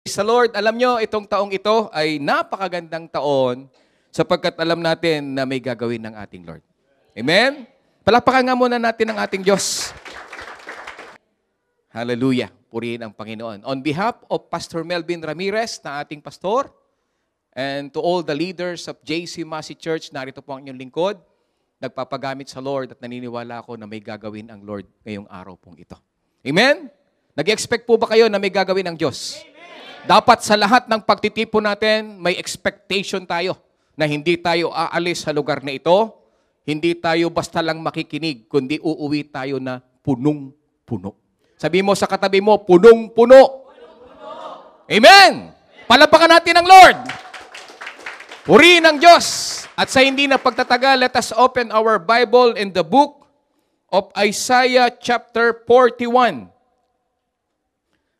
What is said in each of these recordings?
Sa Lord, alam nyo, itong taong ito ay napakagandang taon sapagkat alam natin na may gagawin ng ating Lord. Amen? Palakpakan nga muna natin ang ating Diyos. Hallelujah. Purihin ang Panginoon. On behalf of Pastor Melvin Ramirez, na ating pastor, and to all the leaders of JC Masi Church, narito po ang inyong lingkod, nagpapagamit sa Lord at naniniwala ako na may gagawin ang Lord ngayong araw pong ito. Amen? Nag-expect po ba kayo na may gagawin ng Diyos? Dapat sa lahat ng pagtitipon natin, may expectation tayo na hindi tayo aalis sa lugar na ito, hindi tayo basta lang makikinig, kundi uuwi tayo na punong-puno. Sabi mo sa katabi mo, punong-puno. Amen! Palapakan natin ang Lord. Purihin ang Diyos. At sa hindi na pagtatagal, let us open our Bible in the book of Isaiah chapter 41.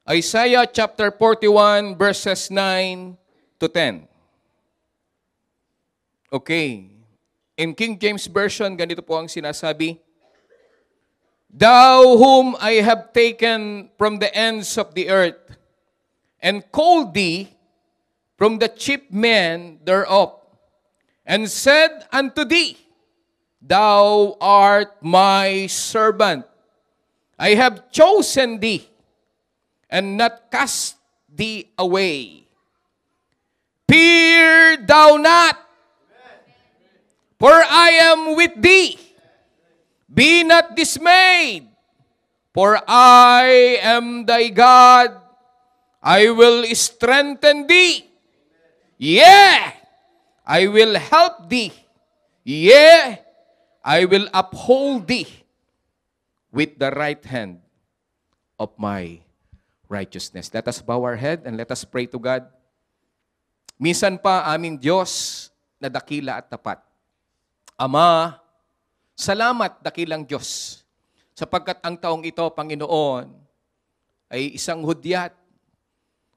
Isaiah chapter 41 verses 9 to 10. Okay. In King James Version, ganito po ang sinasabi. Thou whom I have taken from the ends of the earth, and called thee from the chief men thereof, and said unto thee, Thou art my servant. I have chosen thee, and not cast thee away. Fear thou not, for I am with thee. Be not dismayed, for I am thy God. I will strengthen thee. Yea, I will help thee. Yea, I will uphold thee with the right hand of my righteousness. Let us bow our head and let us pray to God. Minsan pa aming Diyos na dakila at tapat. Ama, salamat dakilang Diyos, sapagkat ang taong ito, Panginoon, ay isang hudyat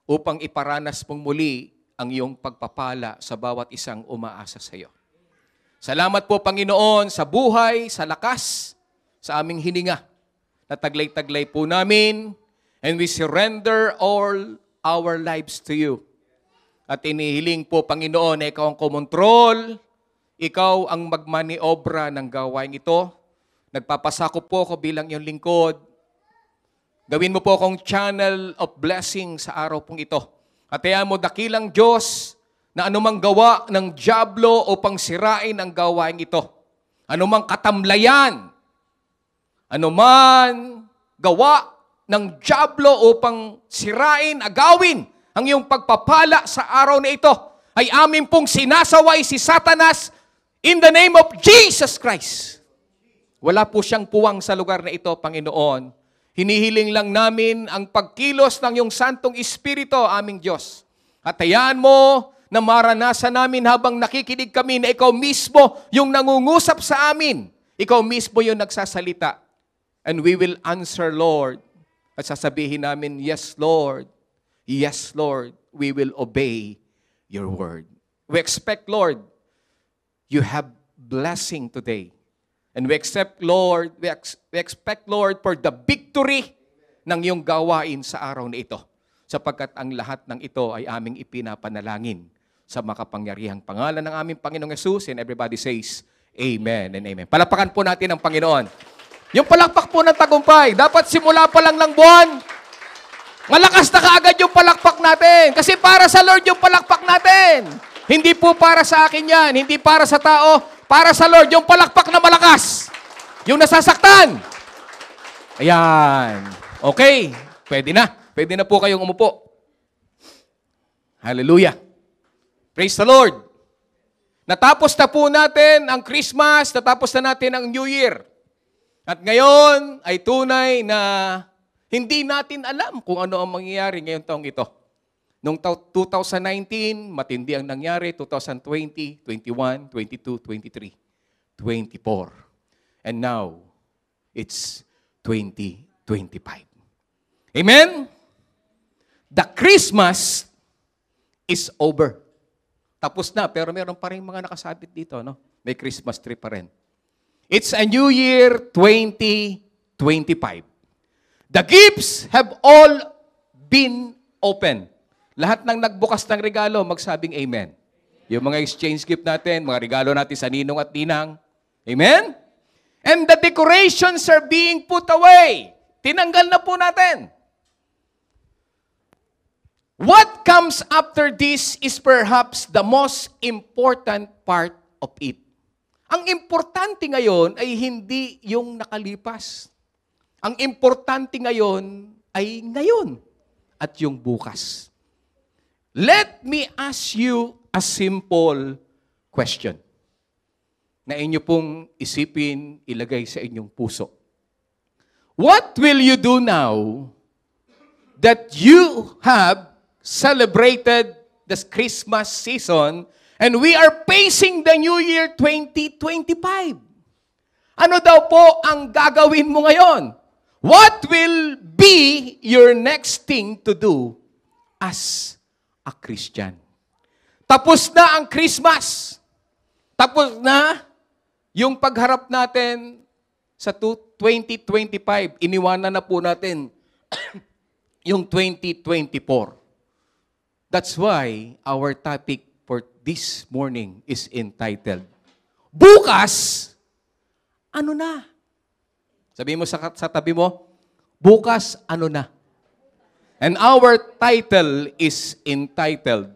upang iparanas mong muli ang iyong pagpapala sa bawat isang umaasa sa iyo. Salamat po, Panginoon, sa buhay, sa lakas, sa aming hininga. Nataglay-taglay po namin, and we surrender all our lives to you. At inihiling po, Panginoon, na ikaw ang kumontrol, ikaw ang magmaniobra ng gawain ito. Nagpapasakop po ako bilang iyong lingkod. Gawin mo po akong channel of blessing sa araw pong ito. At kaya mo, dakilang Diyos, na anumang gawa ng dyablo upang sirain ang gawain ito. Anumang katamlayan, anuman gawa ng dyablo upang sirain, agawin ang iyong pagpapala sa araw na ito, ay amin pong sinasaway si Satanas in the name of Jesus Christ. Wala po siyang puwang sa lugar na ito, Panginoon. Hinihiling lang namin ang pagkilos ng iyong Santong Espiritu, aming Diyos. At hayaan mo na maranasan namin habang nakikinig kami na ikaw mismo yung nangungusap sa amin. Ikaw mismo yung nagsasalita. And we will answer, Lord. At sasabihin namin, yes, Lord. Yes, Lord. We will obey your word. We expect, Lord, you have blessing today. And we expect, Lord, we expect, Lord, for the victory ng iyong gawain sa araw na ito. Sapagkat ang lahat ng ito ay aming ipinapanalangin sa makapangyarihang pangalan ng aming Panginoong Yesus. And everybody says, Amen and Amen. Palapakan po natin ang Panginoon. Yung palakpak po ng tagumpay, dapat simula pa lang ng buwan, malakas na kaagad yung palakpak natin. Kasi para sa Lord yung palakpak natin. Hindi po para sa akin yan, hindi para sa tao, para sa Lord yung palakpak na malakas. Yung nasasaktan. Ayan. Okay, pwede na. Pwede na po kayong umupo. Hallelujah. Praise the Lord. Natapos na po natin ang Christmas, natapos na natin ang New Year. At ngayon ay tunay na hindi natin alam kung ano ang mangyayari ngayong taong ito. Noong 2019, matindi ang nangyari, 2020, 21, 22, 23, 24. And now, it's 2025. Amen? The Christmas is over. Tapos na, pero meron pa rin mga nakasabit dito, no? May Christmas tree pa rin. It's a new year 2025. The gifts have all been open. Lahat ng nagbukas ng regalo, magsabing amen. Yung mga exchange gift natin, mga regalo natin sa ninong at ninang. Amen? And the decorations are being put away. Tinanggal na po natin. What comes after this is perhaps the most important part of it. Ang importante ngayon ay hindi yung nakalipas. Ang importante ngayon ay ngayon at yung bukas. Let me ask you a simple question na inyo pong isipin, ilagay sa inyong puso. What will you do now that you have celebrated the Christmas season and we are facing the New Year 2025? Ano daw po ang gagawin mo ngayon? What will be your next thing to do as a Christian? Tapos na ang Christmas. Tapos na yung pagharap natin sa 2025. Iniwanan na po natin yung 2024. That's why our topic for this morning is entitled, Bukas, ano na? Sabihin mo sa tabi mo, bukas, ano na? And our title is entitled,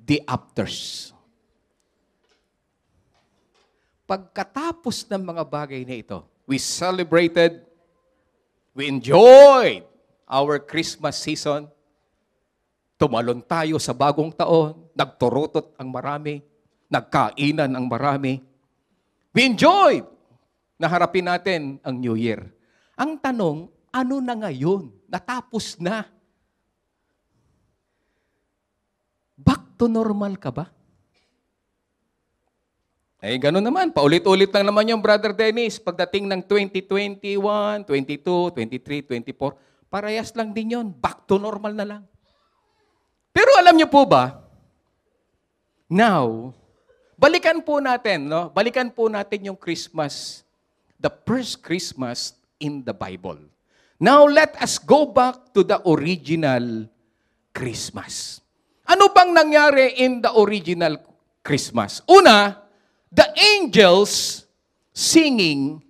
The Afters. Pagkatapos ng mga bagay na ito, we celebrated, we enjoyed our Christmas season, tumalon tayo sa bagong taon, nagturutot ang marami, nagkainan ang marami. We enjoyed na harapin natin ang New Year. Ang tanong, ano na ngayon? Natapos na. Back to normal ka ba? Eh, gano'n naman. Paulit-ulit lang naman yung Brother Dennis. Pagdating ng 2021, 22, 23, 24, parehas lang din yon. Back to normal na lang. Pero alam niyo po ba, now, balikan po natin, no? Balikan po natin yung Christmas, the first Christmas in the Bible. Now, let us go back to the original Christmas. Ano bang nangyari in the original Christmas? Una, the angels singing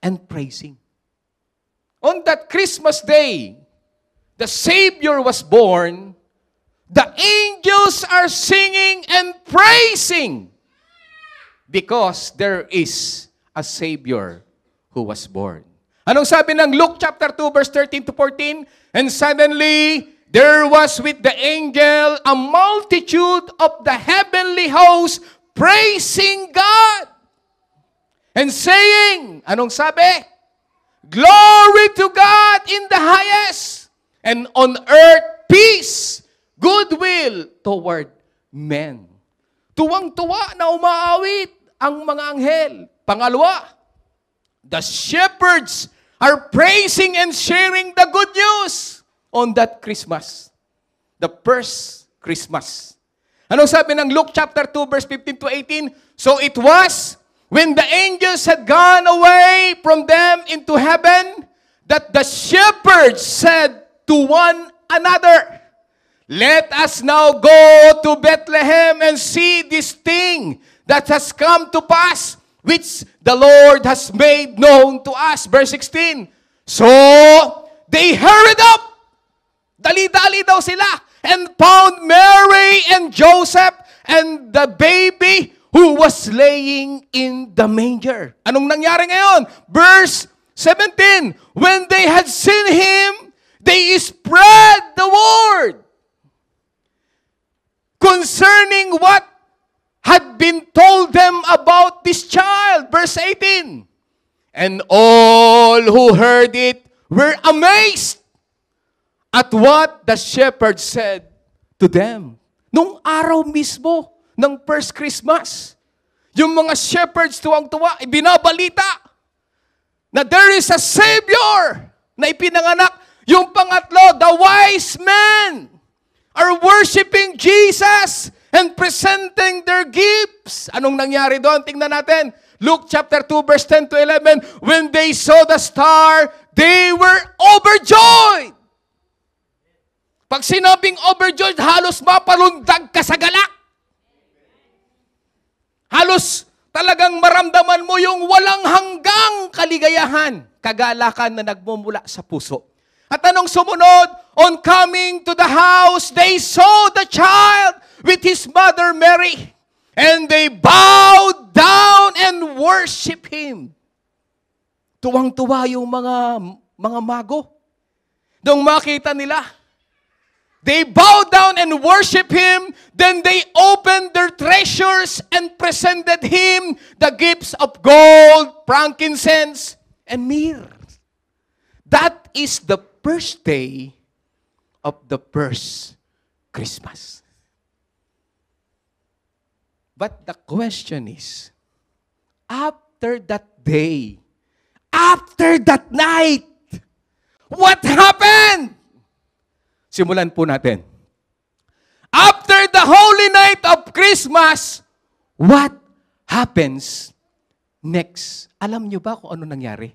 and praising. On that Christmas day, the Savior was born. The angels are singing and praising because there is a Savior who was born. Anong sabi ng Luke chapter 2 verse 13 to 14? And suddenly, there was with the angel a multitude of the heavenly host praising God and saying, anong sabi? Glory to God in the highest, and on earth peace, goodwill toward men. Tuwang-tuwa na umaawit ang mga anghel. Pangalawa, the shepherds are praising and sharing the good news on that Christmas. The first Christmas. Anong sabi ng Luke chapter 2 verse 15 to 18? So it was when the angels had gone away from them into heaven that the shepherds said to one another, let us now go to Bethlehem and see this thing that has come to pass, which the Lord has made known to us. Verse 16. So, they hurried up. Dali-dali daw sila. And found Mary and Joseph and the baby who was laying in the manger. Anong nangyari ngayon? Verse 17. When they had seen him, they spread the word concerning what had been told them about this child. Verse 18. And all who heard it were amazed at what the shepherds said to them. Nung araw mismo ng first Christmas, yung mga shepherds tuwang-tuwa, ibinabalita na there is a Savior na ipinanganak. Yung pangatlo, the wise men are worshiping Jesus and presenting their gifts. Anong nangyari doon? Tingnan natin. Luke chapter 2 verse 10 to 11. When they saw the star, they were overjoyed. Pag sinabing overjoyed, halos mapalundag ka sa galak. Halos talagang maramdaman mo yung walang hanggang kaligayahan, kagalakan na nagmumula sa puso. At anong sumunod? On coming to the house, they saw the child with his mother Mary. And they bowed down and worship Him. Tuwang-tuwa yung mga mago. Nung makita nila, they bowed down and worship Him. Then they opened their treasures and presented Him the gifts of gold, frankincense, and myrrh. That is the first day of the first Christmas. But the question is, after that day, after that night, what happened? Simulan po natin. After the holy night of Christmas, what happens next? Alam niyo ba kung ano nangyari?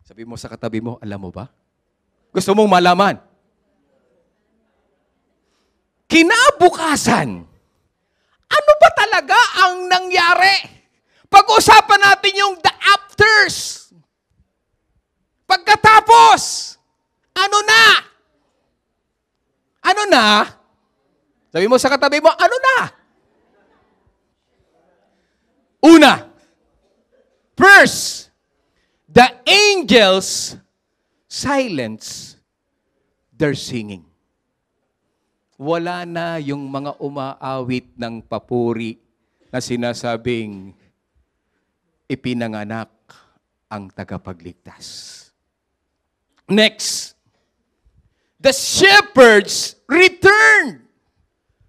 Sabi mo sa katabi mo, alam mo ba? Gusto mong malaman? Kinabukasan, ano ba talaga ang nangyari? Pag-usapan natin yung the afters. Pagkatapos, ano na? Ano na? Sabi mo sa katabi mo, ano na? Una, first, the angels silence their singing. Wala na yung mga umaawit ng papuri na sinasabing ipinanganak ang tagapagligtas. Next, the shepherds returned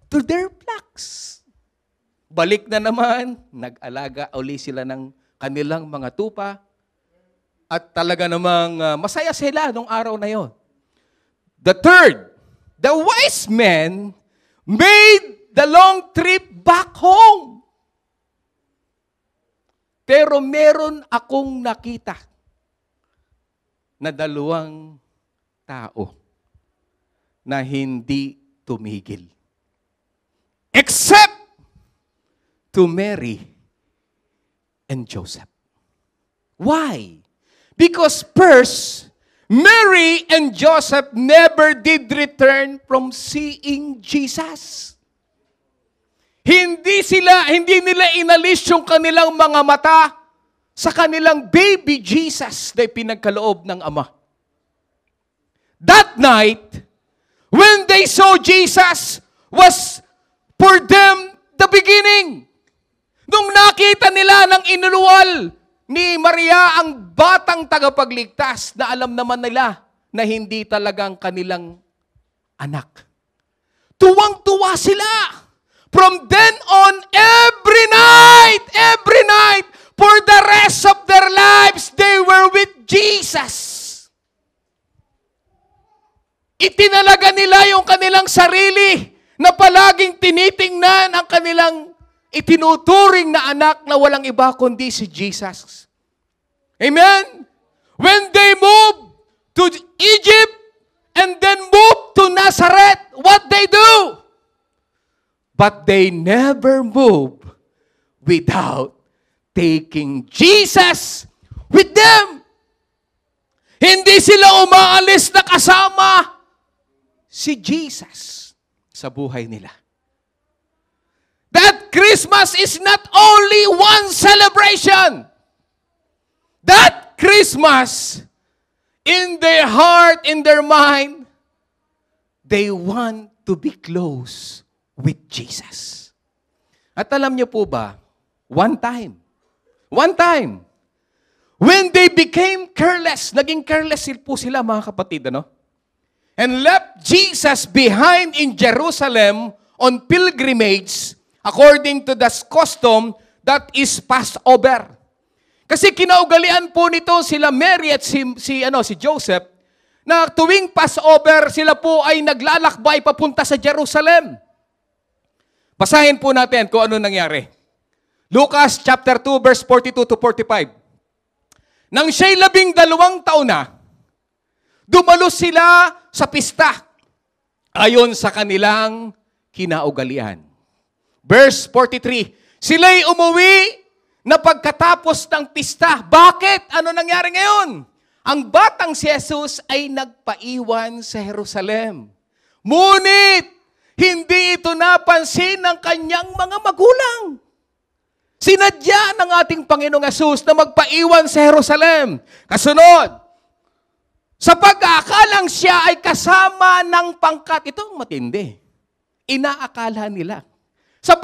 to their flocks. Balik na naman, nag-alaga uli sila ng kanilang mga tupa at talaga namang masaya sila nung araw na yon. The third, the wise men made the long trip back home. Pero meron akong nakita na dalawang tao na hindi tumigil. Except to Mary and Joseph. Why? Because first, Mary and Joseph never did return from seeing Jesus. Hindi nila inalis yung kanilang mga mata sa kanilang baby Jesus na pinagkaloob ng Ama. That night, when they saw Jesus, was for them the beginning. Nung nakita nila ng inuluwal ni Maria ang batang tagapagligtas na alam naman nila na hindi talagang kanilang anak. Tuwang-tuwa sila. From then on, every night, for the rest of their lives, they were with Jesus. Itinalaga nila yung kanilang sarili na palaging tinitingnan ang kanilang itinuturing na anak na walang iba kundi si Jesus. Amen? When they moved to Egypt and then moved to Nazareth, what they do? But they never move without taking Jesus with them. Hindi sila umaalis na kasama si Jesus sa buhay nila. That Christmas is not only one celebration. That Christmas, in their heart, in their mind, they want to be close with Jesus. At alam niyo po ba, one time, when they became careless, naging careless po sila mga kapatid, ano? And left Jesus behind in Jerusalem on pilgrimage, according to the custom that is Passover. Kasi kinaugalian po nito sila Mary at si Joseph, na tuwing Passover, sila po ay naglalakbay papunta sa Jerusalem. Basahin po natin kung ano nangyari. Lucas chapter 2 verse 42 to 45. Nang siya'y 12 taon na, dumalo sila sa pista ayon sa kanilang kinaugalian. Verse 43, sila'y umuwi na pagkatapos ng pista. Bakit? Ano nangyari ngayon? Ang batang si Jesus ay nagpaiwan sa Jerusalem. Ngunit, hindi ito napansin ng kanyang mga magulang. Sinadya ng ating Panginoong Jesus na magpaiwan sa Jerusalem. Kasunod, sa pag-aakalang siya ay kasama ng pangkat. Ito ang matindi. Inaakala nila. Sa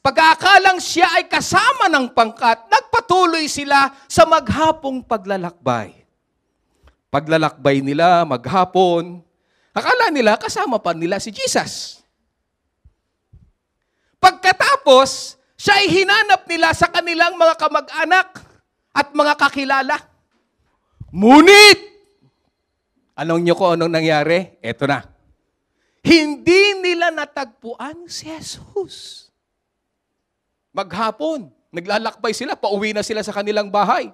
pag-aakalang siya ay kasama ng pangkat, nagpatuloy sila sa maghapong paglalakbay. Paglalakbay nila maghapon, akala nila kasama pa nila si Jesus. Pagkatapos, siya ay hinanap nila sa kanilang mga kamag-anak at mga kakilala. Ngunit, anong nyo ko anong nangyari? Eto na. Hindi nila natagpuan si Jesus. Maghapon, naglalakbay sila, pauwi na sila sa kanilang bahay.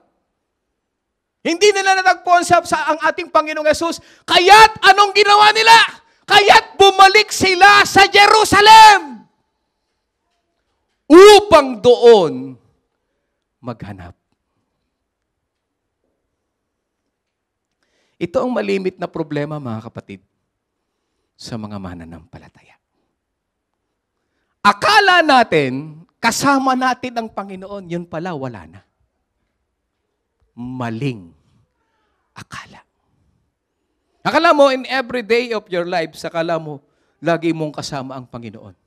Hindi nila natagpuan sa ang ating Panginoong Jesus. Kaya't anong ginawa nila? Kaya't bumalik sila sa Jerusalem upang doon maghanap. Ito ang malimit na problema, mga kapatid, sa mga mananampalataya. Akala natin, kasama natin ang Panginoon, yun pala, wala na. Maling akala. Akala mo, in every day of your life, akala mo, lagi mong kasama ang Panginoon.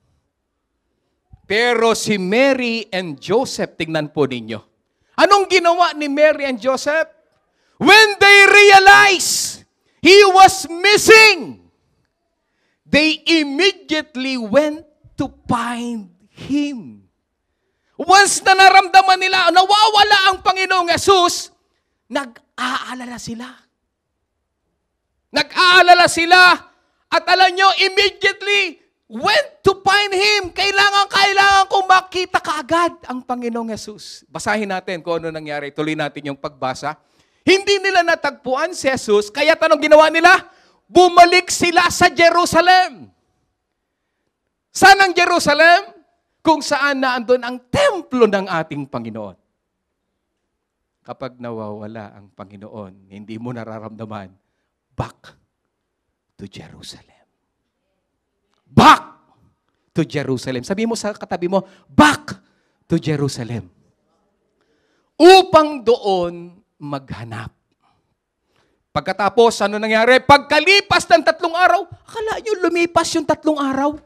Pero si Mary and Joseph, tingnan po ninyo. Anong ginawa ni Mary and Joseph? When they realized he was missing, they immediately went to find him. Once na naramdaman nila, nawawala ang Panginoong Jesus, nag-aalala sila. Nag-aalala sila. At alam nyo, immediately went to find him. Kailangan kong makita kaagad ang Panginoong Jesus. Basahin natin kung ano nangyari. Tuloy natin yung pagbasa. Hindi nila natagpuan si Jesus, kaya anong ginawa nila? Bumalik sila sa Jerusalem. Saan ang Jerusalem? Kung saan naandun ang templo ng ating Panginoon. Kapag nawawala ang Panginoon, hindi mo nararamdaman, back to Jerusalem. Back to Jerusalem. Sabi mo sa katabi mo, back to Jerusalem. Upang doon maghanap. Pagkatapos, ano nangyari? Pagkalipas ng 3 araw, akala nyo lumipas yung 3 araw?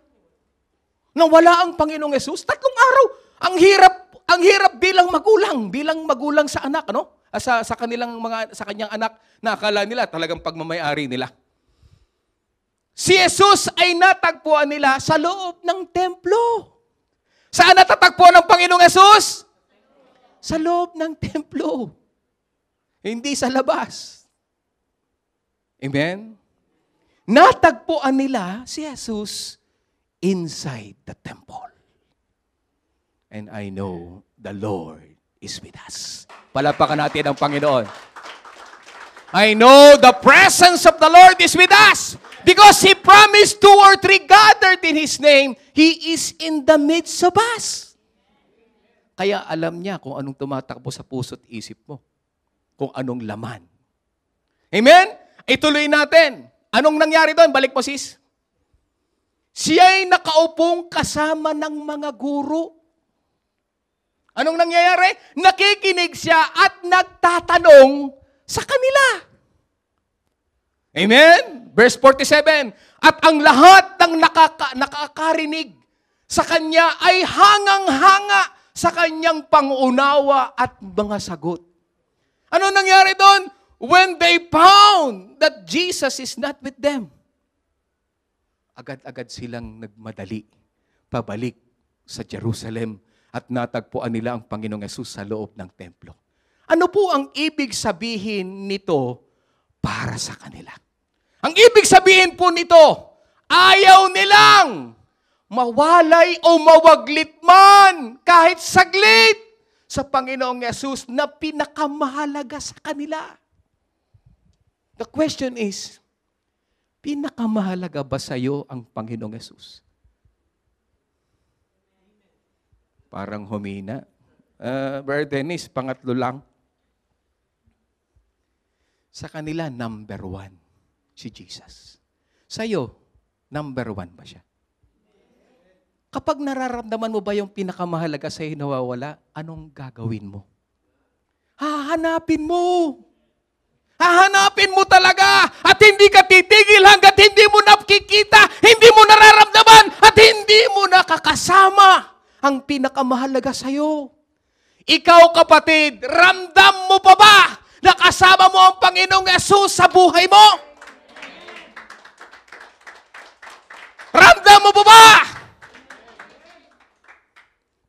Nang wala ang Panginoong Jesus, 3 araw. Ang hirap bilang magulang sa anak, ano? Sa kanyang anak, na akala nila talagang pagmamayari nila. Si Jesus ay natagpuan nila sa loob ng templo. Saan natatagpuan ng Panginoong Jesus? Sa loob ng templo. Hindi sa labas. Amen? Natagpuan nila si Jesus inside the temple. And I know the Lord is with us. Palapakan natin ang Panginoon. I know the presence of the Lord is with us. Because He promised 2 or 3 gathered in His name, He is in the midst of us. Kaya alam niya kung anong tumatakbo sa puso't isip mo. Kung anong laman. Amen? Ituloy natin. Anong nangyari doon? Balik mo, sis. Siya'y nakaupong kasama ng mga guro. Anong nangyayari? Nakikinig siya at nagtatanong sa kanila. Amen? Verse 47, at ang lahat ng nakakarinig sa kanya ay hangang-hanga sa kanyang pangunawa at mga sagot. Ano nangyari doon? When they found that Jesus is not with them, agad-agad silang nagmadali pabalik sa Jerusalem at natagpuan nila ang Panginoong Hesus sa loob ng templo. Ano po ang ibig sabihin nito para sa kanila? Ang ibig sabihin po nito, ayaw nilang mawalay o mawaglit man kahit saglit sa Panginoong Hesus na pinakamahalaga sa kanila. The question is, pinakamahalaga ba sa iyo ang Panginoong Yesus? Parang humina. Brother Dennis, pangatlo lang. Sa kanila, number 1, si Jesus. Sa iyo, number 1 ba siya? Kapag nararamdaman mo ba yung pinakamahalaga sa iyo nawawala, anong gagawin mo? Hahanapin mo. Hahanapin mo talaga at hindi ka titigil hanggat hindi mo nakikita, hindi mo nararamdaman at hindi mo nakakasama ang pinakamahalaga sa iyo. Ikaw kapatid, ramdam mo pa ba na kasama mo ang Panginoong Yesus sa buhay mo? Ramdam mo pa ba?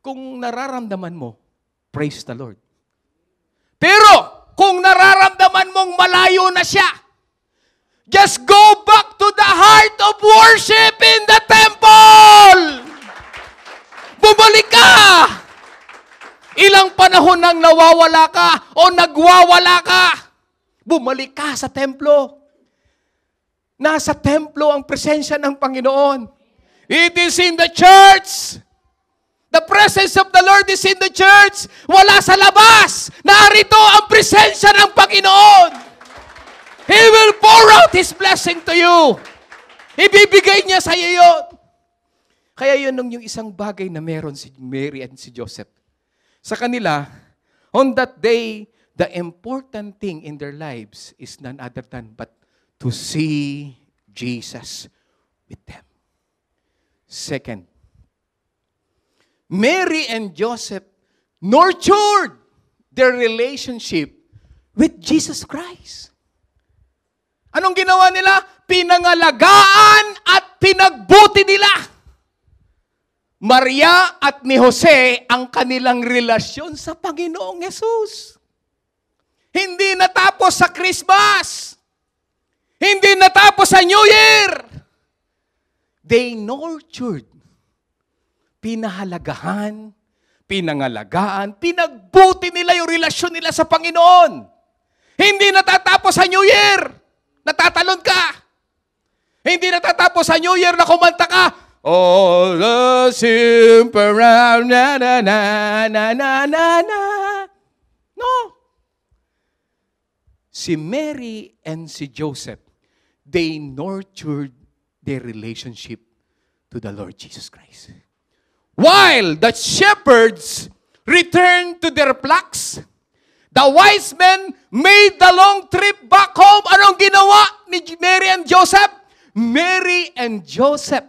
Kung nararamdaman mo, praise the Lord. Pero, kung nararamdaman mong malayo na siya, just go back to the heart of worship in the temple! Bumalik ka! Ilang panahon nang nawawala ka o nagwawala ka, bumalik ka sa templo. Nasa templo ang presensya ng Panginoon. It is in the church. The presence of the Lord is in the church. Wala sa labas. Narito ang presensya ng Panginoon. He will pour out His blessing to you. Ibibigay niya sa iyo yun. Kaya yun yung isang bagay na meron si Mary and si Joseph. Sa kanila, on that day, the important thing in their lives is none other than but to see Jesus with them. Second, Mary and Joseph nurtured their relationship with Jesus Christ. Anong ginawa nila? Pinangalagaan at pinagbuti nila. Maria at ni Jose ang kanilang relasyon sa Panginoong Yesus. Hindi natapos sa Christmas. Hindi natapos sa New Year. They nurtured, pinahalagahan, pinangalagaan, pinagbuti nila yung relasyon nila sa Panginoon. Hindi natatapos sa New Year. Natatalon ka. Hindi natatapos sa New Year na kumanta ka, all the simple round, na na na na na na na. No. Si Mary and si Joseph, they nurtured their relationship to the Lord Jesus Christ. While the shepherds returned to their flocks, the wise men made the long trip back home. Anong ginawa ni Mary and Joseph? Mary and Joseph,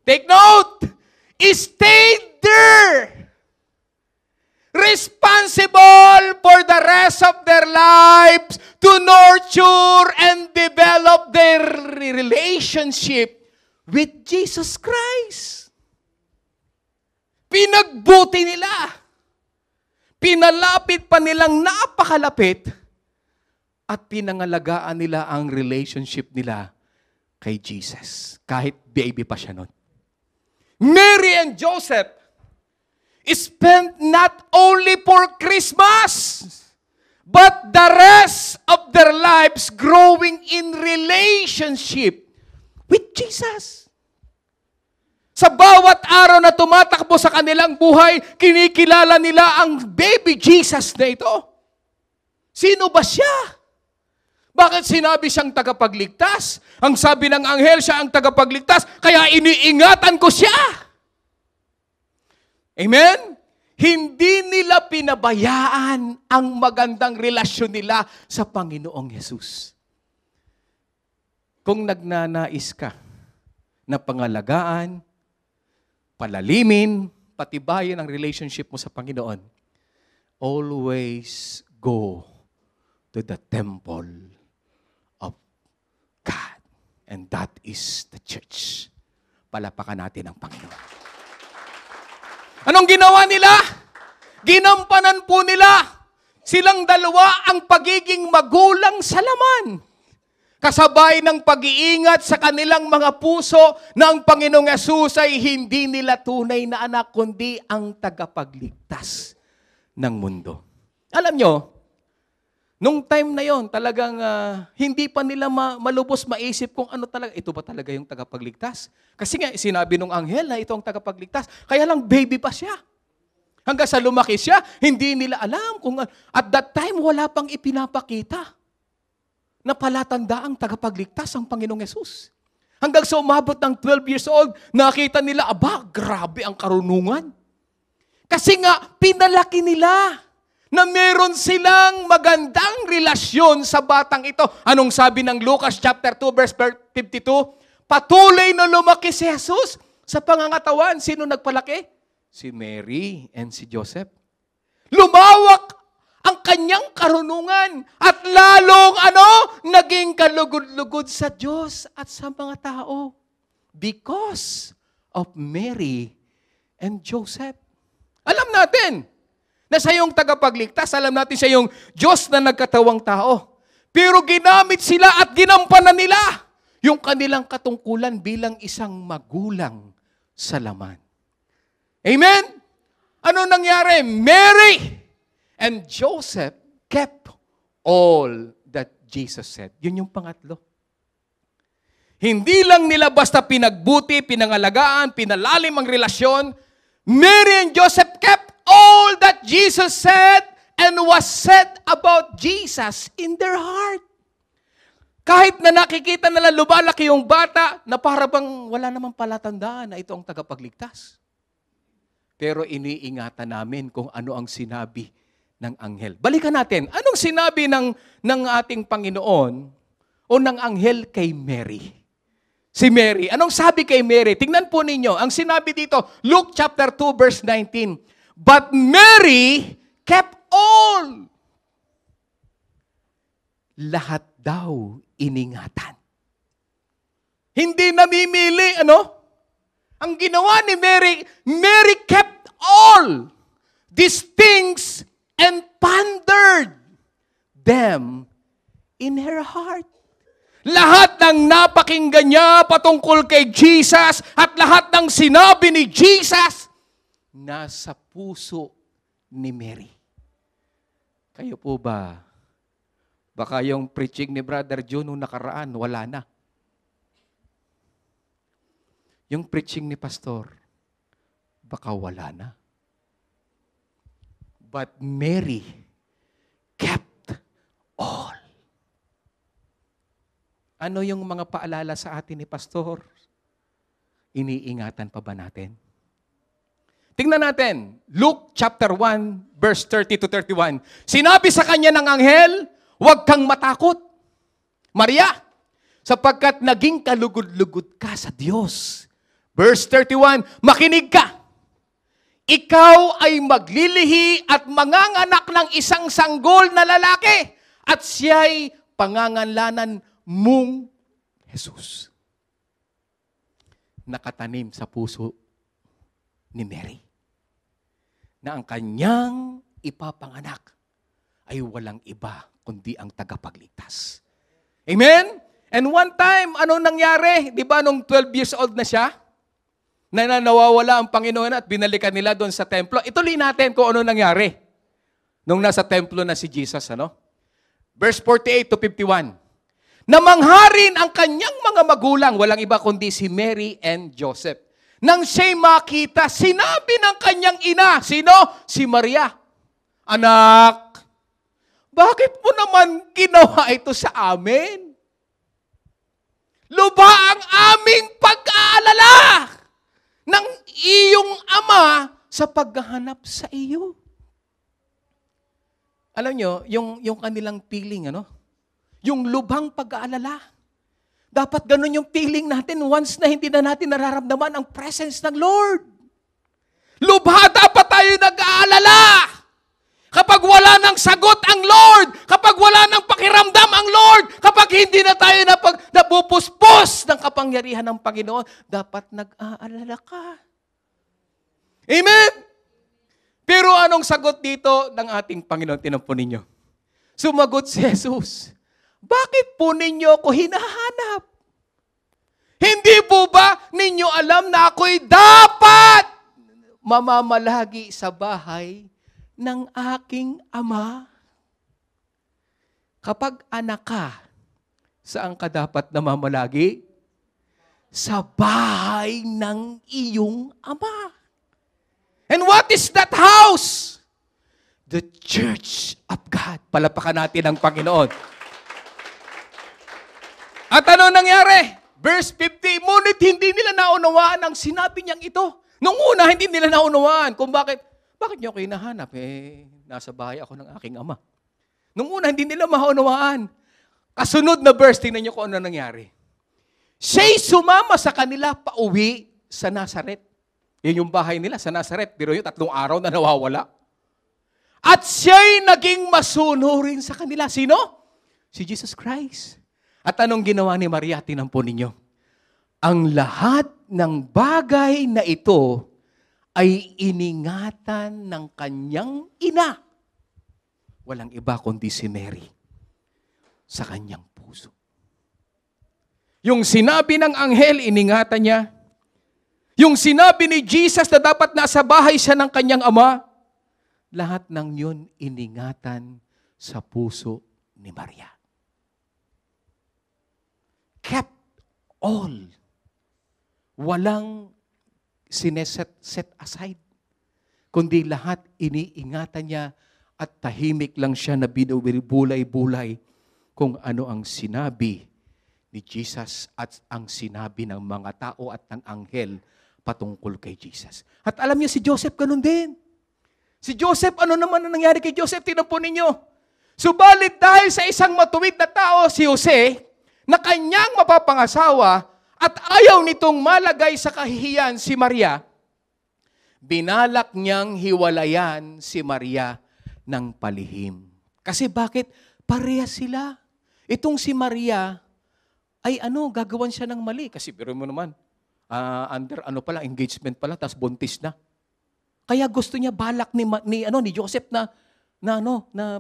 take note, stayed there, responsible for the rest of their lives to nurture and develop their relationship with Jesus Christ. Pinagbuti nila. Pinalapit pa nilang napakalapit at pinangalagaan nila ang relationship nila kay Jesus. Kahit baby pa siya nun. Mary and Joseph spent not only for Christmas, but the rest of their lives growing in relationship with Jesus. Sa bawat araw na tumatakbo sa kanilang buhay, kinikilala nila ang baby Jesus na ito. Sino ba siya? Bakit sinabi siyang tagapagligtas? Ang sabi ng anghel, siya ang tagapagligtas, kaya iniingatan ko siya. Amen? Hindi nila pinabayaan ang magandang relasyon nila sa Panginoong Yesus. Kung nagnanais ka na pangalagaan, palalimin, patibayin ang relationship mo sa Panginoon, always go to the temple of God. And that is the church. Palapakan natin ang Panginoon. Anong ginawa nila? Ginampanan po nila. Silang dalawa ang pagiging magulang sa laman. Kasabay ng pag-iingat sa kanilang mga puso na ang Panginoong Yesus ay hindi nila tunay na anak, kundi ang tagapagligtas ng mundo. Alam nyo, Nung time na yon, talagang hindi pa nila malubos maisip kung ano talaga, ito ba talaga yung tagapagligtas? Kasi nga, sinabi nung anghel na ito ang tagapagligtas. Kaya lang, baby pa siya. Hanggang sa lumaki siya, hindi nila alam kung, at that time, wala pang ipinapakita na palatandaang tagapagligtas ang Panginoong Yesus. Hanggang sa umabot ng 12 years old, nakita nila, aba, grabe ang karunungan. Kasi nga, pinalaki nila na meron silang magandang relasyon sa batang ito. Anong sabi ng Lucas chapter 2 verse 52? Patuloy na lumaki si Jesus sa pangangatawan. Sino nagpalaki? Si Mary and si Joseph. Lumawak ang kanyang karunungan at lalong naging kalugod-lugod sa Diyos at sa mga tao because of Mary and Joseph. Alam natin na siya yung tagapagligtas. Alam natin siya yung Diyos na nagkatawang tao. Pero ginamit sila at ginampanan nila yung kanilang katungkulan bilang isang magulang sa laman. Amen? Ano nangyari? Mary and Joseph kept all that Jesus said. Yun yung pangatlo. Hindi lang nila basta pinagbuti, pinangalagaan, pinalalim ang relasyon. Mary and Joseph kept all that Jesus said and was said about Jesus in their heart. Kahit na nakikita nila lumalaki yung bata na para bang wala namang palatandaan na ito ang tagapagligtas. Pero iniingatan namin kung ano ang sinabi ng anghel. Balikan natin, anong sinabi ng ating Panginoon o ng anghel kay Mary? Si Mary, anong sabi kay Mary? Tingnan po ninyo, ang sinabi dito, Luke chapter 2 verse 19. But Mary kept all. Lahat daw iningatan. Hindi namimili, Ang ginawa ni Mary, Mary kept all these things and pondered them in her heart. Lahat ng napakinggan niya patungkol kay Jesus at lahat ng sinabi ni Jesus, nasa puso ni Mary. Kayo po ba? Baka yung preaching ni Brother June nung nakaraan, wala na. Yung preaching ni Pastor, baka wala na. But Mary kept all. Ano yung mga paalala sa atin ni Pastor? Iniingatan pa ba natin? Tingnan natin, Luke chapter 1, verse 30 to 31. Sinabi sa kanya ng anghel, huwag kang matakot, Maria, sapagkat naging kalugod-lugod ka sa Diyos. Verse 31, makinig ka. Ikaw ay maglilihi at manganganak ng isang sanggol na lalaki at siya'y panganganlanan mong Jesus. Nakatanim sa puso ni Mary na ang kanyang ipapanganak ay walang iba kundi ang tagapagligtas. Amen? And one time, ano nangyari? Di ba nung 12 years old na siya? Na nawawala ang Panginoon at binalikan nila doon sa templo. Ituloy natin kung ano nangyari nung nasa templo na si Jesus. Verse 48 to 51. Namangharin ang kanyang mga magulang, walang iba kundi si Mary and Joseph. Nang siya'y makita, sinabi ng kanyang ina, sino? Si Maria. Anak, bakit mo naman ginawa ito sa amin? Luba ang aming pag-aalala ng iyong ama sa paghahanap sa iyo. Alam nyo, yung kanilang feeling, yung lubhang pag-aalala. Dapat ganun yung feeling natin once na hindi na natin nararamdaman ang presence ng Lord. Lubha dapat tayo nag-aalala. Kapag wala ng sagot ang Lord, kapag wala ng pakiramdam ang Lord, kapag hindi na tayo napupuspos ng kapangyarihan ng Panginoon, dapat nag-aalala ka. Amen? Pero anong sagot dito ng ating Panginoon? Tinampo ninyo. Sumagot si Jesus. Bakit po ninyo ako hinahanap? Hindi po ba ninyo alam na ako'y dapat mamamalagi sa bahay ng aking ama? Kapag anak ka, saan ka dapat namamalagi? Sa bahay ng iyong ama. And what is that house? The church of God. Palapakan natin ang Panginoon. At ano nangyari? Verse 50, ngunit hindi nila naunawaan ang sinabi niyang ito. Nung una, hindi nila naunawaan kung bakit niyo ako hinahanap? Nasa bahay ako ng aking ama. Nung una, hindi nila maunawaan. Kasunod na verse, tingnan niyo kung ano nangyari. Siya'y sumama sa kanila pauwi sa Nazaret. Yan yung bahay nila sa Nazaret. Pero yung 3 araw na nawawala. At siya'y naging masunurin sa kanila. Sino? Si Jesus Christ. At anong ginawa ni Maria? Tinampon ninyo. Ang lahat ng bagay na ito ay iningatan ng kanyang ina. Walang iba kundi si Mary sa kanyang puso. Yung sinabi ng anghel, iningatan niya. Yung sinabi ni Jesus na dapat nasa bahay siya ng kanyang ama, lahat ng yun iningatan sa puso ni Maria. Kept all. Walang sineset aside. Kundi lahat iniingatan niya at tahimik lang siya na binubulay-bulay kung ano ang sinabi ni Jesus at ang sinabi ng mga tao at ng anghel patungkol kay Jesus. At alam niyo si Joseph ganun din. Si Joseph, ano naman ang nangyari kay Joseph? Tingnan po ninyo. Subalit dahil sa isang matuwid na tao, si Jose, na kanyang mapapangasawa at ayaw nitong malagay sa kahihiyan si Maria, binalak niyang hiwalayan si Maria ng palihim. Kasi bakit? Parehas sila. Itong si Maria, ay gagawan siya ng mali. Kasi pero mo naman, under engagement pala, tapos buntis na. Kaya gusto niya balak ni Joseph na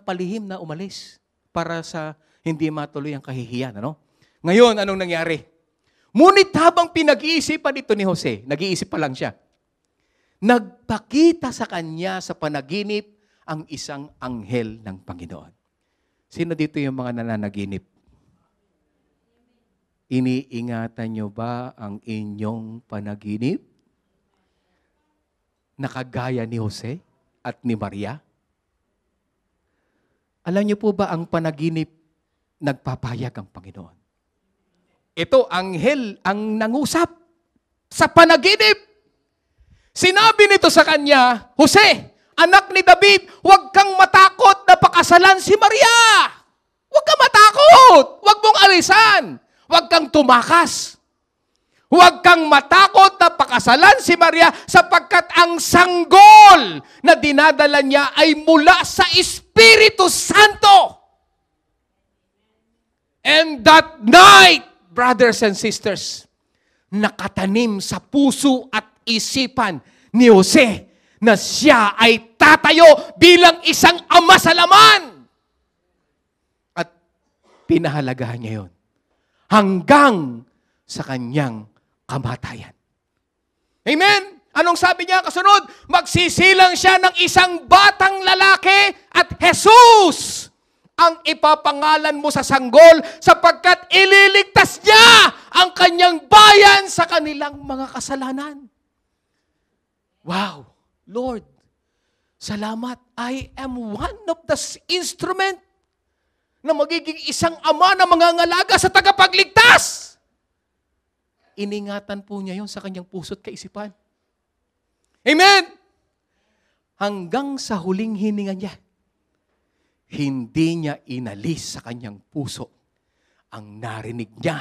palihim na umalis para sa hindi matuloy ang kahihiyan. Ngayon, anong nangyari? Ngunit habang pinag-iisipan ito ni Jose, nag-iisip pa lang siya, nagpakita sa kanya sa panaginip ang isang anghel ng Panginoon. Sino dito yung mga nananaginip? Iniingatan nyo ba ang inyong panaginip? Nakagaya ni Jose at ni Maria? Alam niyo po ba ang panaginip nagpapahayag ang Panginoon? Ito, anghel ang nangusap sa panaginip. Sinabi nito sa kanya, Jose, anak ni David, huwag kang matakot na pakasalan si Maria. Huwag kang matakot. Huwag mong alisan. Huwag kang tumakas. Huwag kang matakot na pakasalan si Maria sapagkat ang sanggol na dinadala niya ay mula sa Espiritu Santo. And that night, brothers and sisters, nakatanim sa puso at isipan ni Jose na siya ay tatayo bilang isang ama sa laman. At pinahalagahan niya yon hanggang sa kanyang kamatayan. Amen? Anong sabi niya kasunod? Magsisilang siya ng isang batang lalaki at Jesus ang ipapangalan mo sa sanggol sapagkat ililigtas niya ang kanyang bayan sa kanilang mga kasalanan. Wow! Lord, salamat. I am one of the instrument na magiging isang ama na mangangalaga sa tagapagligtas. Iningatan po niya yun sa kanyang puso't kaisipan. Amen! Hanggang sa huling hininga niya, hindi niya inalis sa kanyang puso ang narinig niya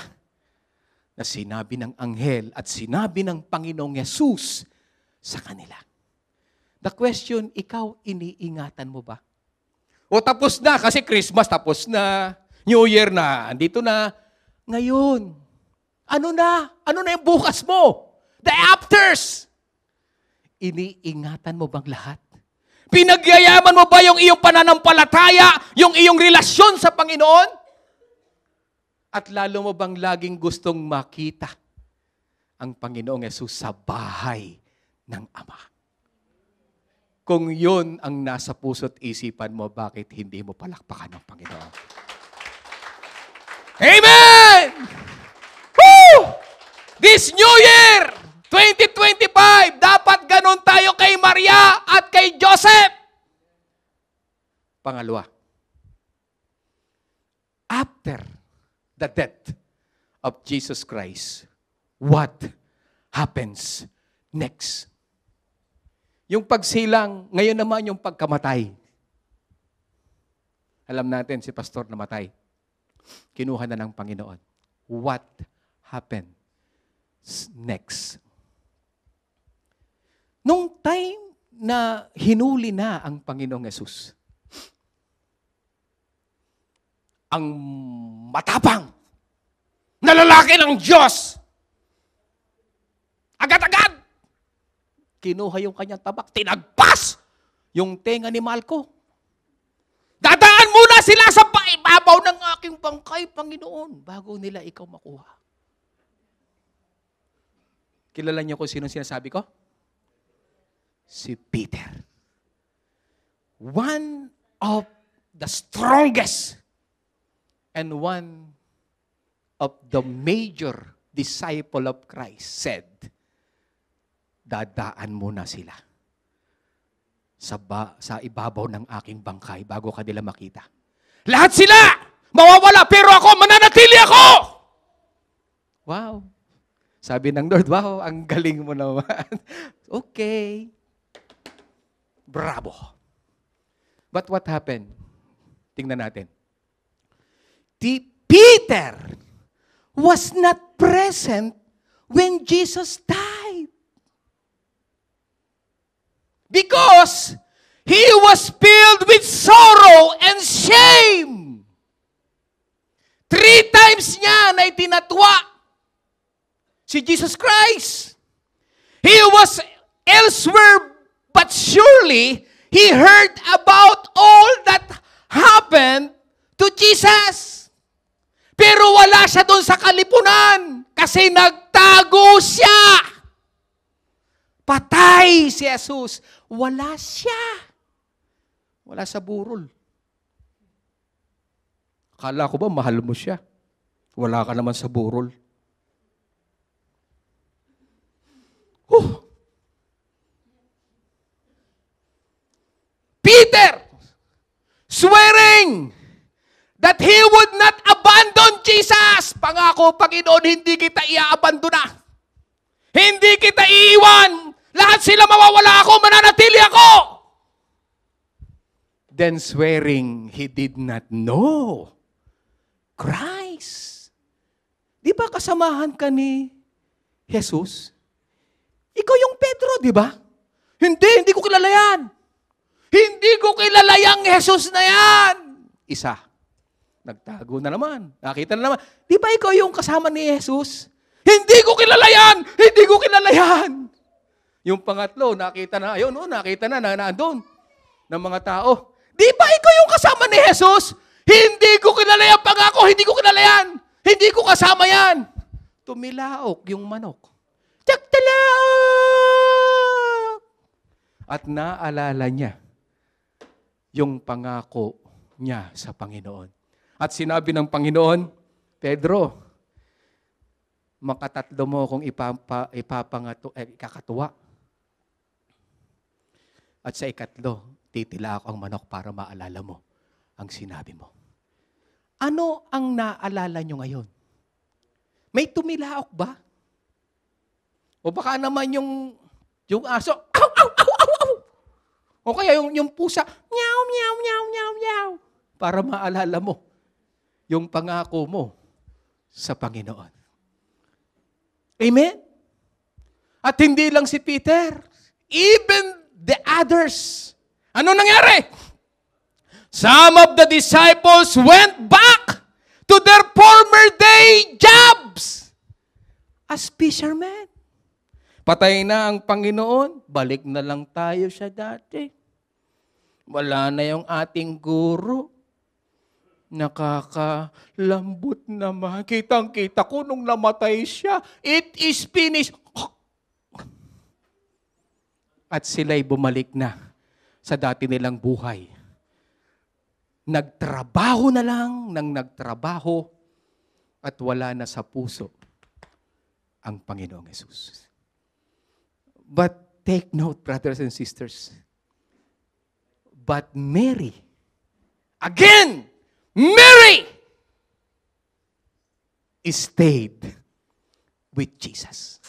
na sinabi ng anghel at sinabi ng Panginoong Yesus sa kanila. The question, ikaw, iniingatan mo ba? O tapos na, kasi Christmas tapos na, New Year na, andito na. Ngayon, ano na? Ano na yung bukas mo? The afters! Iniingatan mo bang lahat? Pinagyayaman mo ba yung iyong pananampalataya, yung iyong relasyon sa Panginoon? At lalo mo bang laging gustong makita ang Panginoong Yesus sa bahay ng Ama? Kung yun ang nasa puso't isipan mo, bakit hindi mo palakpakan ng Panginoon? Amen! Woo! This New Year, 2025, dapat ganun tayo kay Maria at kay Joseph. Pangalawa, after the death of Jesus Christ, what happens next? Yung pagsilang, ngayon naman yung pagkamatay. Alam natin, si pastor namatay. Kinuha na ng Panginoon. What happened next? Nung time na hinuli na ang Panginoong Yesus, ang matapang na lalaki ng Diyos, agad-agad, kinuha yung kanyang tabak, tinagpas yung tenga ni Malco. Dadaan muna sila sa paibabaw ng aking bangkay, Panginoon, bago nila ikaw makuha. Kilala niyo kung sino sinasabi ko? Si Peter. One of the strongest and one of the major disciple of Christ said, dadaan muna sila sa ibabaw ng aking bangkay bago ka nila makita. Lahat sila mawawala, pero ako, mananatili ako! Wow. Sabi ng Lord, wow, ang galing mo naman. Okay. Bravo. But what happened? Tingnan natin. Peter was not present when Jesus died. Because he was filled with sorrow and shame. 3 times niya na itinatwa si Jesus Christ. He was elsewhere, but surely he heard about all that happened to Jesus. Pero wala siya doon sa kalipunan kasi nagtago siya. Patay si Jesus. Wala siya. Wala sa burol. Akala ko ba mahal mo siya? Wala ka naman sa burol. Peter swearing that he would not abandon Jesus. Pangako, Panginoon, hindi kita iaabandona. Hindi kita iiwan. Lahat sila mawawala ako, mananatili ako. Then swearing he did not know Christ. Di ba kasamahan ka ni Jesus? Ikaw yung Pedro, di ba? Hindi ko kilala yan. Hindi ko kilala yung Jesus na yan. Isa. Nagtago na naman. Nakita na naman. Di ba ikaw yung kasama ni Jesus? Hindi ko kilala yan. Hindi ko kilala yan. Yung pangatlo, nakita na, ayun, nakita na naandun ng mga tao. Di ba ikaw yung kasama ni Jesus? Hindi ko kilala yan, pangako, hindi ko kilala yan. Hindi ko kasama yan. Tumilaok yung manok. Tsaktalaok! At naalala niya yung pangako niya sa Panginoon. At sinabi ng Panginoon, Pedro, makatatlo mo kung ikakatuwa. At sa ikatlo, titila ako ang manok para maalala mo ang sinabi mo. Ano ang naalala nyo ngayon? May tumilaok ba? O baka naman yung aso, aw, aw, aw, aw, aw. O kaya yung pusa, meow, meow, meow, meow, meow. Para maalala mo yung pangako mo sa Panginoon. Amen? At hindi lang si Peter, even the others. Ano nangyari? Some of the disciples went back to their former day jobs as fishermen. Patay na ang Panginoon, balik na lang tayo sa dati. Wala na yung ating guro. Nakakalambot naman. Kitang-kita ko nung namatay siya. It is finished. At sila'y bumalik na sa dati nilang buhay. Nagtrabaho na lang ng nagtrabaho at wala na sa puso ang Panginoong Yesus. But take note, brothers and sisters, but Mary, again, Mary stayed with Jesus.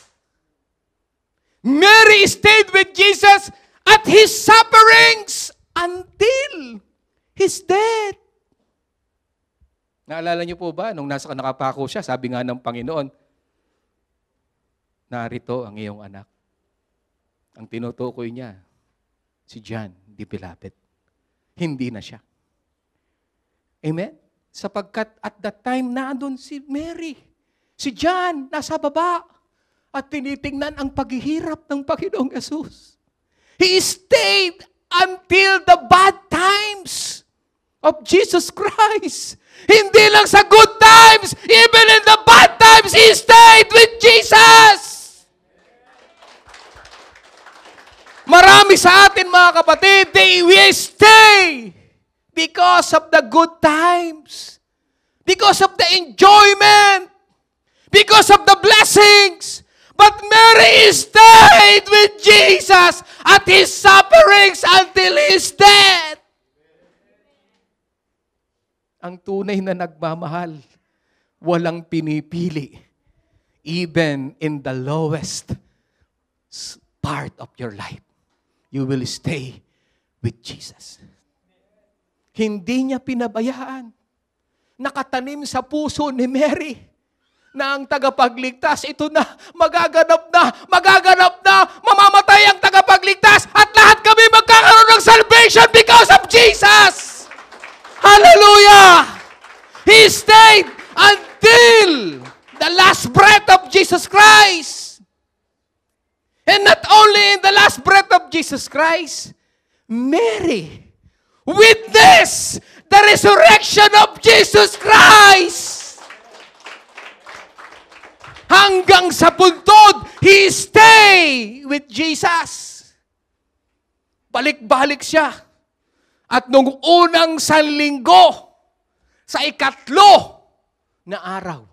Mary stayed with Jesus at His sufferings until His death. Naalala niyo po ba, nung nasa nakapako siya, sabi nga ng Panginoon, narito ang iyong anak. Ang tinutukoy niya, si John the Beloved. Hindi na siya. Amen? Sapagkat at that time, naandun si Mary. Si John, nasa baba. At tinitingnan ang paghihirap ng Panginoong Yesus. He stayed until the bad times of Jesus Christ. Hindi lang sa good times, even in the bad times, He stayed with Jesus. Marami sa atin, mga kapatid, we stay because of the good times, because of the enjoyment, because of the blessings. But Mary stayed with Jesus at His sufferings until His death. Ang tunay na nagmamahal, walang pinipili, even in the lowest part of your life. You will stay with Jesus. Hindi niya pinabayaan. Nakatanim sa puso ni Mary na ang tagapagligtas, ito na, magaganap na, mamamatay ang tagapagligtas at lahat kami magkakaroon ng salvation because of Jesus. Hallelujah! He stayed until the last breath of Jesus Christ. And not only in the last breath of Jesus Christ, Mary witnessed the resurrection of Jesus Christ. Hanggang sa puntod, He stayed with Jesus. Balik-balik siya. At nung unang sanlinggo, sa ikatlo na araw,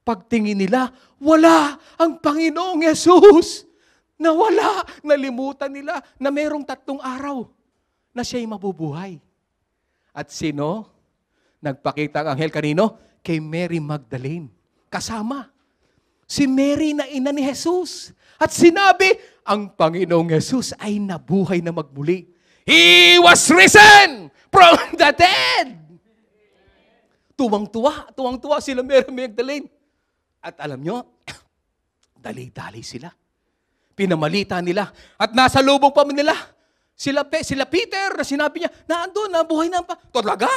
pagtingin nila, wala ang Panginoong Yesus. Nawala, nalimutan nila na mayroong 3 araw na siya'y mabubuhay. At sino? Nagpakita ang anghel kanino? Kay Mary Magdalene. Kasama. Si Mary na ina ni Jesus. At sinabi, ang Panginoong Jesus ay nabuhay na magmuli. He was risen from the dead. Tuwang-tuwa sila Mary Magdalene. At alam nyo, dali-dali sila. Pinamalita nila. At nasa lubong pa nila, sila Peter, na sinabi niya, naandun, nabuhay na pa. Talaga?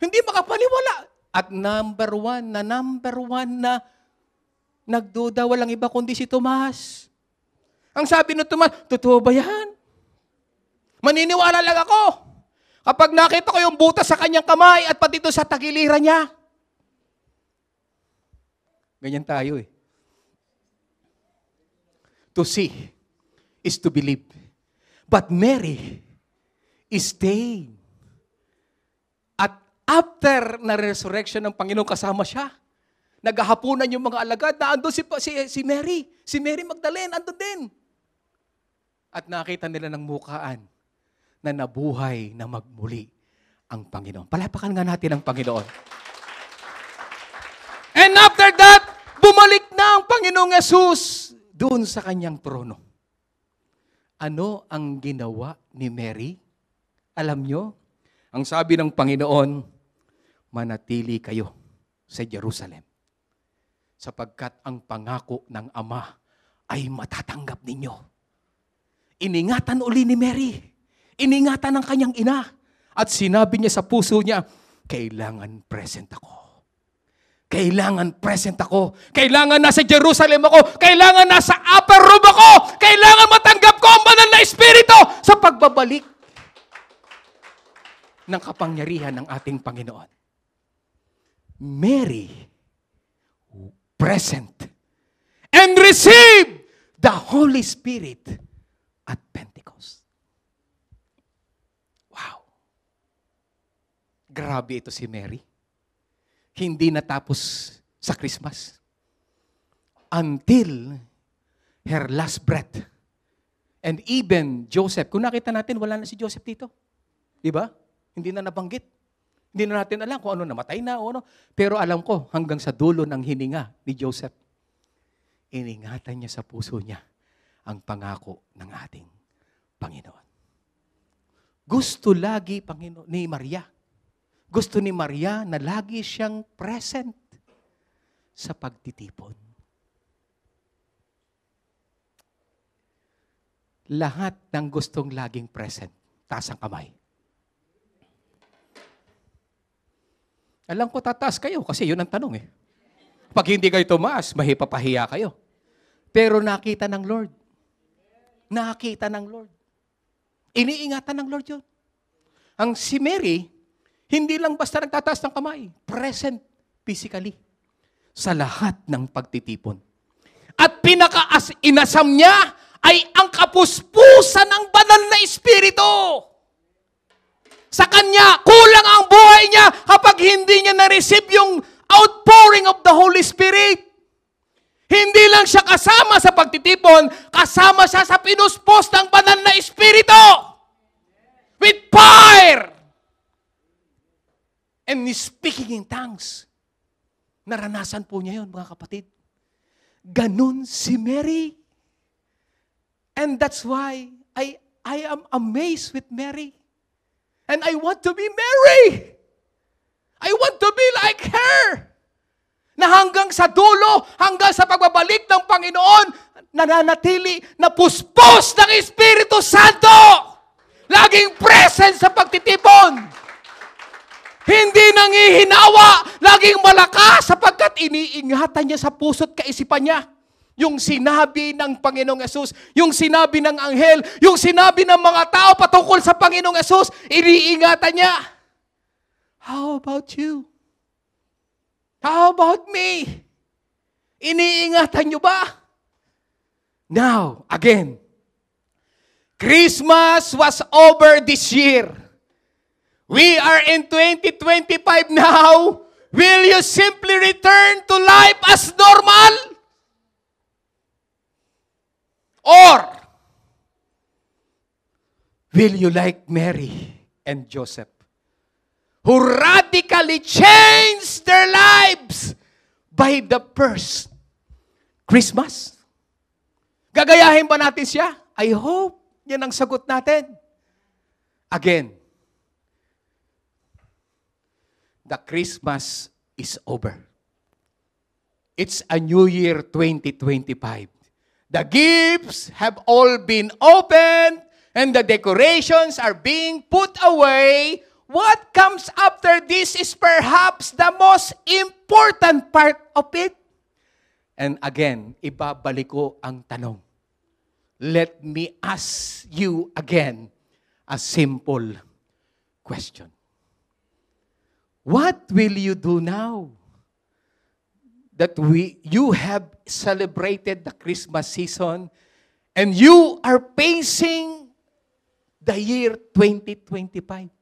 Hindi makapaniwala. At number one na nagduda, walang iba kundi si Tomas. Ang sabi ng Tomas, totoo ba yan? Maniniwala lang ako. Kapag nakita ko yung butas sa kanyang kamay at pati ito sa tagiliran niya. Ganyan tayo eh. To see is to believe. But Mary is staying. At after na resurrection ng Panginoon, kasama siya. Naghahapunan yung mga alagad na andun si Mary. Si Mary Magdalene, andun din. At nakita nila ng mukaan na nabuhay na magmuli ang Panginoon. Palapakan nga natin ang Panginoon. And after that, bumalik na ang Panginoong Yesus doon sa kanyang trono. Ano ang ginawa ni Mary? Alam nyo, ang sabi ng Panginoon, manatili kayo sa Jerusalem, sapagkat ang pangako ng Ama ay matatanggap ninyo. Iningatan uli ni Mary. Iningatan ng kanyang ina. At sinabi niya sa puso niya, kailangan present ako. Kailangan present ako. Kailangan nasa Jerusalem ako. Kailangan nasa upper room ako. Kailangan matanggap ko ang banal na Espiritu sa pagbabalik ng kapangyarihan ng ating Panginoon. Mary, present, and receive the Holy Spirit at Pentecost. Wow! Grabe ito si Mary. Hindi natapos sa Christmas. Until her last breath. And even Joseph, kung nakita natin, wala na si Joseph dito. Diba? Hindi na nabanggit. Hindi na natin alam kung ano, namatay na o ano. Pero alam ko, hanggang sa dulo ng hininga ni Joseph, iningatan niya sa puso niya ang pangako ng ating Panginoon. Gusto lagi, Panginoon, ni Maria. Gusto ni Maria na lagi siyang present sa pagtitipon. Lahat ng gustong laging present, taas ang kamay. Alam ko tataas kayo kasi yun ang tanong eh. Pag hindi kayo tumaas, mahipapahiya kayo. Pero nakita ng Lord. Nakita ng Lord. Iniingatan ng Lord yun. Ang si Mary, hindi lang basta nagtataas ng kamay. Present physically sa lahat ng pagtitipon. At pinaka-inasam niya ay ang kapuspusan ng banal na Espiritu. Sa kanya, kulang ang buhay niya kapag hindi niya na-receive yung outpouring of the Holy Spirit. Hindi lang siya kasama sa pagtitipon, kasama siya sa pinuspos ng banal na Espiritu. With fire. And speaking in tongues. Naranasan po niya yun, mga kapatid. Ganun si Mary. And that's why I am amazed with Mary. And I want to be Mary. I want to be like her. Na hanggang sa dulo, hanggang sa pagbabalik ng Panginoon, nananatili na puspos ng Espiritu Santo. Laging present sa pagtitipon. Hindi nangihinawa, laging malakas sapagkat iniingatan niya sa puso't kaisipan niya. Yung sinabi ng Panginoong Yesus, yung sinabi ng anghel, yung sinabi ng mga tao patungkol sa Panginoong Yesus, iniingatan niya. How about you? How about me? Iniingatan niyo ba? Now, again, Christmas was over this year. We are in 2025 now. Will you simply return to life as normal? Or will you like Mary and Joseph, who radically changed their lives by the first Christmas? Gagayahin ba natin siya? I hope yan ang sagot natin. Again, the Christmas is over. It's a new year 2025. The gifts have all been opened and the decorations are being put away. What comes after this is perhaps the most important part of it. And again, ibabalik ko ang tanong. Let me ask you again a simple question. What will you do now that you have celebrated the Christmas season and you are facing the year 2025?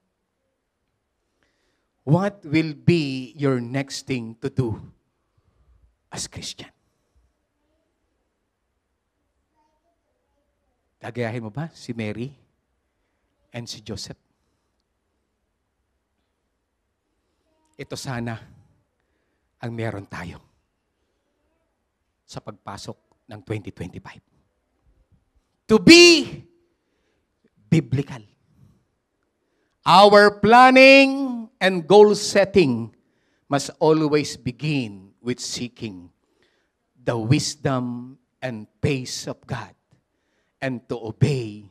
What will be your next thing to do as Christian? Gagayahin mo ba si Mary and si Joseph? Ito sana ang meron tayo sa pagpasok ng 2025. To be biblical. Our planning and goal setting must always begin with seeking the wisdom and pace of God and to obey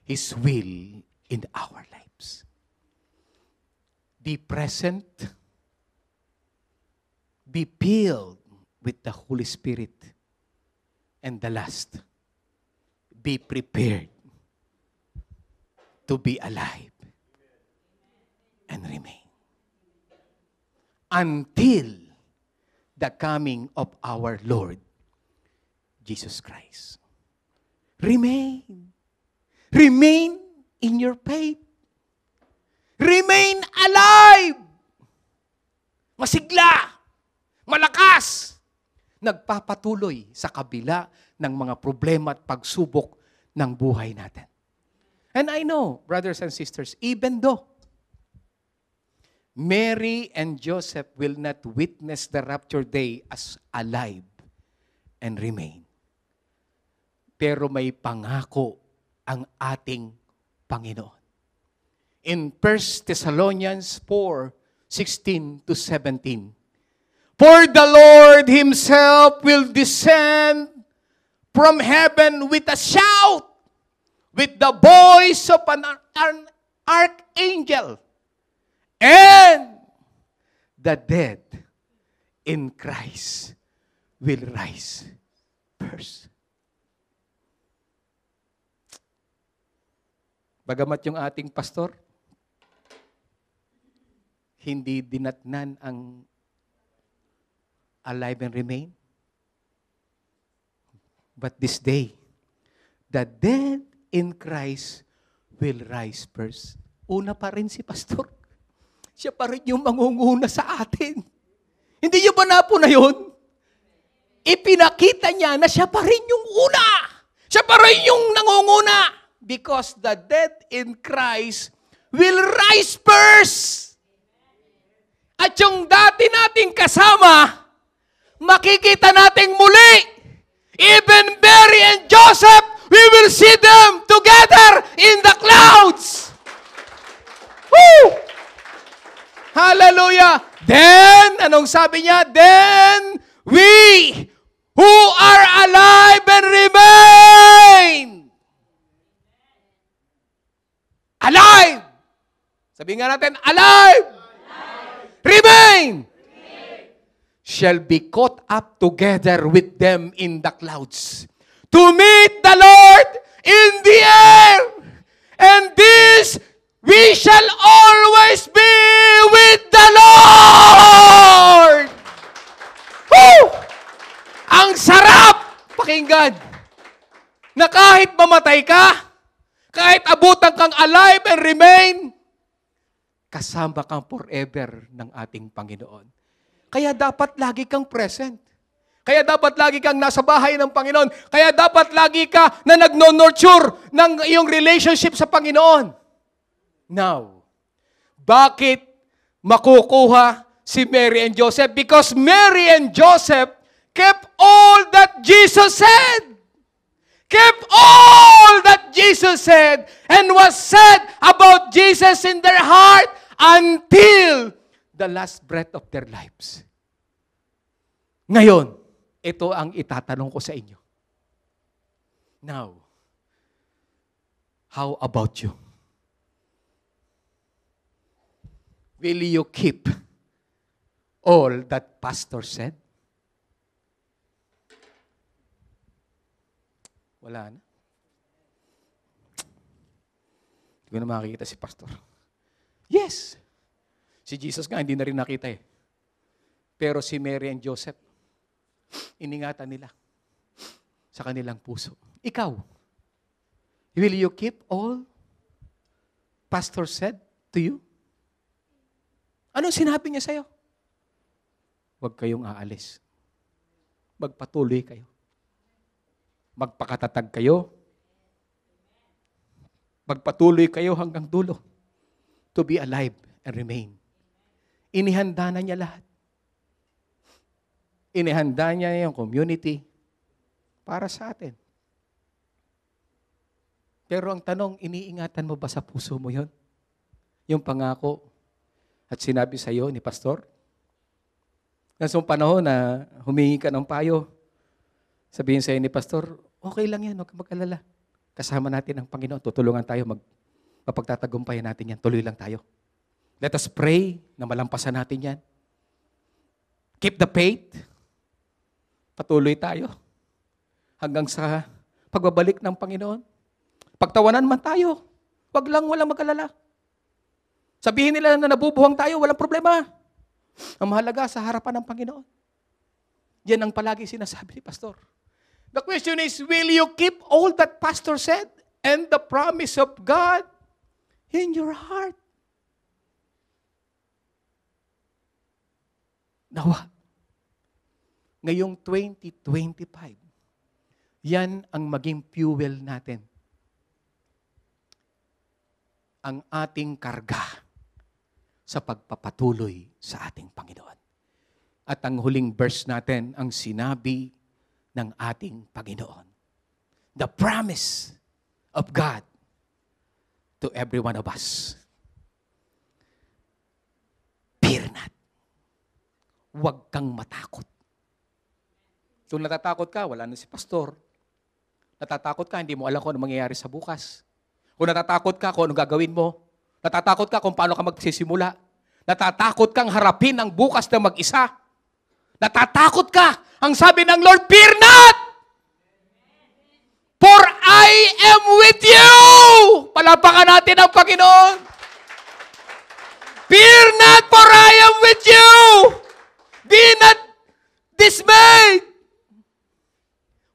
His will in our lives. Be present. Be filled with the Holy Spirit. And the last, be prepared to be alive and remain until the coming of our Lord Jesus Christ. Remain. Remain in your faith. Remain alive. Masigla. malakas, nagpapatuloy sa kabila ng mga problema at pagsubok ng buhay natin. And I know, brothers and sisters, even though Mary and Joseph will not witness the rapture day as alive and remain, pero may pangako ang ating Panginoon. In 1 Thessalonians 4:16 to 17, for the Lord Himself will descend from heaven with a shout, with the voice of an archangel, and the dead in Christ will rise first. Bagamat yung ating pastor, hindi dinatnan ang alive and remain, but this day, the dead in Christ will rise first. Una pa rin si pastor. Siya pa rin yung mangunguna sa atin. Hindi niyo ba napo na yun? Ipinakita niya na siya pa rin yung una. Siya pa rin yung nangunguna. Because the dead in Christ will rise first. At yung dati nating kasama, makikita nating muli. Even Mary and Joseph, we will see them together in the clouds. Woo! Hallelujah! Then, anong sabi niya? Then, we who are alive and remain. Alive! Sabihin nga natin, alive! Remain! Shall be caught up together with them in the clouds to meet the Lord in the air. And this we shall always be with the Lord. Woo! Ang sarap pakinggan na kahit mamatay ka, kahit abutan kang alive and remain, kasama kang forever ng ating Panginoon. Kaya dapat lagi kang present. Kaya dapat lagi kang nasa bahay ng Panginoon. Kaya dapat lagi ka na nagno-nurture ng iyong relationship sa Panginoon. Now, bakit makukuha si Mary and Joseph? Because Mary and Joseph kept all that Jesus said. Kept all that Jesus said and was said about Jesus in their heart until the last breath of their lives. Ngayon, ito ang itatanong ko sa inyo. Now, how about you? Will you keep all that pastor said? Wala na. Hindi ko na makikita si pastor. Yes. Si Jesus nga, hindi na rin nakita eh. Pero si Mary and Joseph, iningatan nila sa kanilang puso. Ikaw, will you keep all pastor said to you? Anong sinabi niya sa'yo? Huwag kayong aalis. Magpatuloy kayo. Magpakatatag kayo. Magpatuloy kayo hanggang dulo. To be alive and remain. Inihanda na niya lahat. Inihanda niya yung community para sa atin. Pero ang tanong, iniingatan mo ba sa puso mo yon? Yung pangako at sinabi sa iyo ni pastor? Nasa panahon na humingi ka ng payo, sabihin sa iyo ni pastor, okay lang yan, huwag kang mag-alala. Kasama natin ang Panginoon, tutulungan tayo, mapagtatagumpayan natin yan, tuloy lang tayo. Let us pray na malampasan natin yan. Keep the faith. Patuloy tayo hanggang sa pagbabalik ng Panginoon. Pagtawanan man tayo, walang mag-alala. Sabihin nila na nabubuhang tayo, walang problema. Ang mahalaga sa harapan ng Panginoon. Yan ang palagi sinasabi ni pastor. The question is, will you keep all that pastor said and the promise of God in your heart? Nawa. ngayong 2025. Yan ang maging fuel natin. Ang ating karga sa pagpapatuloy sa ating Panginoon. At ang huling verse natin, ang sinabi ng ating Panginoon. The promise of God to every one of us. Fear not. Huwag kang matakot. Kung natatakot ka, wala na si pastor. Natatakot ka, hindi mo alam kung ano mangyayari sa bukas. Kung natatakot ka, kung ano gagawin mo. Natatakot ka kung paano ka magsisimula. Natatakot kang harapin ang bukas na mag-isa. Natatakot ka. Ang sabi ng Lord, fear not! For I am with you! Palapakan natin ang Panginoon. Fear not, for I am with you! Be not dismayed!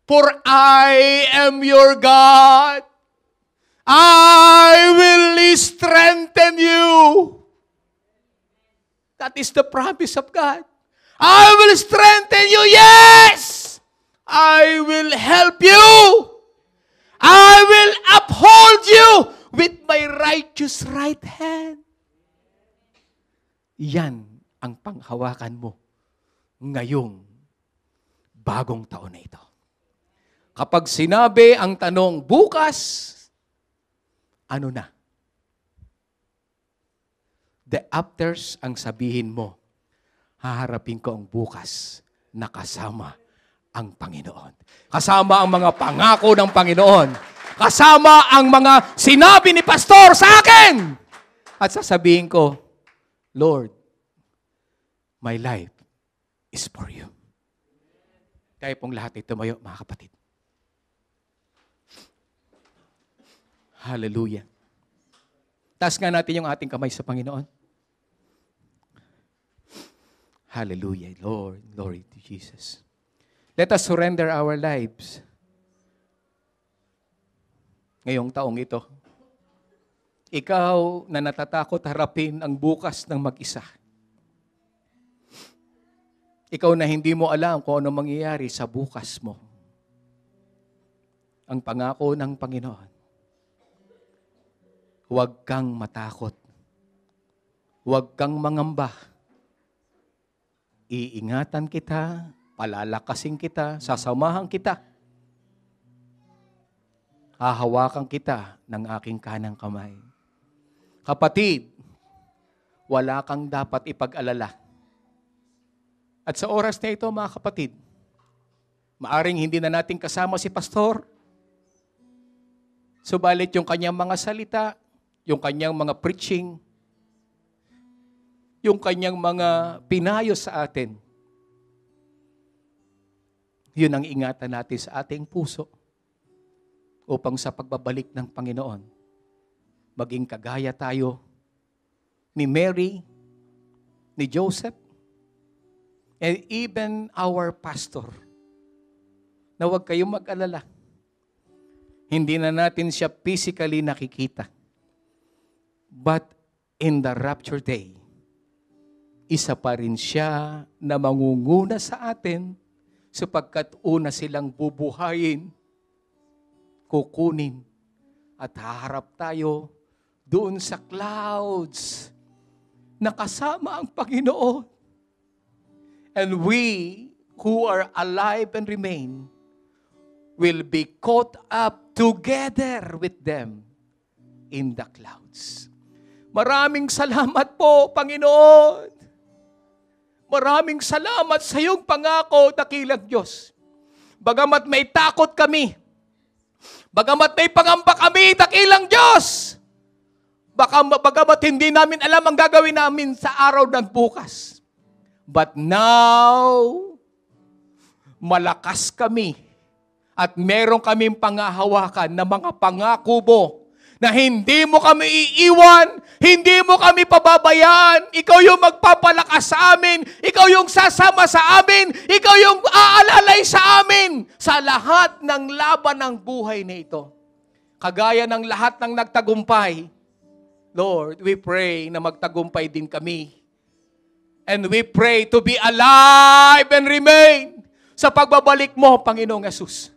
For I am your God. I will strengthen you. That is the promise of God. I will strengthen you, yes! I will help you. I will uphold you with my righteous right hand. Yan ang panghawakan mo ngayong bagong taon na ito. Kapag sinabi ang tanong, bukas, ano na? The afters ang sabihin mo, haharapin ko ang bukas na kasama ang Panginoon. Kasama ang mga pangako ng Panginoon. Kasama ang mga sinabi ni pastor sa akin. At sasabihin ko, Lord, my life is for you. Tayo pong lahat ay tumayo, mga kapatid. Hallelujah. Taas nga natin yung ating kamay sa Panginoon. Hallelujah, Lord. Glory to Jesus. Let us surrender our lives. Ngayong taong ito, ikaw na natatakot harapin ang bukas ng mag-isa. Ikaw na hindi mo alam kung ano mangyayari sa bukas mo. Ang pangako ng Panginoon, huwag kang matakot. Huwag kang mangamba. Iingatan kita, palalakasin kita, sasamahan kita. Hahawakan kita ng aking kanang kamay. Kapatid, wala kang dapat ipag-alala. At sa oras na ito, mga kapatid, maaring hindi na natin kasama si pastor. Subalit yung kanyang mga salita, yung kanyang mga preaching, yung kanyang mga pinayo sa atin, yun ang ingatan natin sa ating puso upang sa pagbabalik ng Panginoon, maging kagaya tayo ni Mary, ni Joseph, and even our pastor, na huwag kayong mag-alala. Hindi na natin siya physically nakikita. But in the rapture day, isa pa rin siya na mangunguna sa atin sapagkat una silang bubuhayin, kukunin, at haharap tayo doon sa clouds na kasama ang Panginoon. And we who are alive and remain will be caught up together with them in the clouds. Maraming salamat po, Panginoon. Maraming salamat sa iyong pangako, dakilang Diyos. Bagamat may takot kami, bagamat may pangamba kami, dakilang Diyos, bagamat hindi namin alam ang gagawin namin sa araw ng bukas. But now, malakas kami at meron kaming pangahawakan na mga pangako mo na hindi mo kami iiwan, hindi mo kami pababayaan. Ikaw yung magpapalakas sa amin, ikaw yung sasama sa amin, ikaw yung aalalay sa amin sa lahat ng laban ng buhay na ito. Kagaya ng lahat ng nagtagumpay, Lord, we pray na magtagumpay din kami. And we pray to be alive and remain, sa pagbabalik mo, Panginoong Yesus.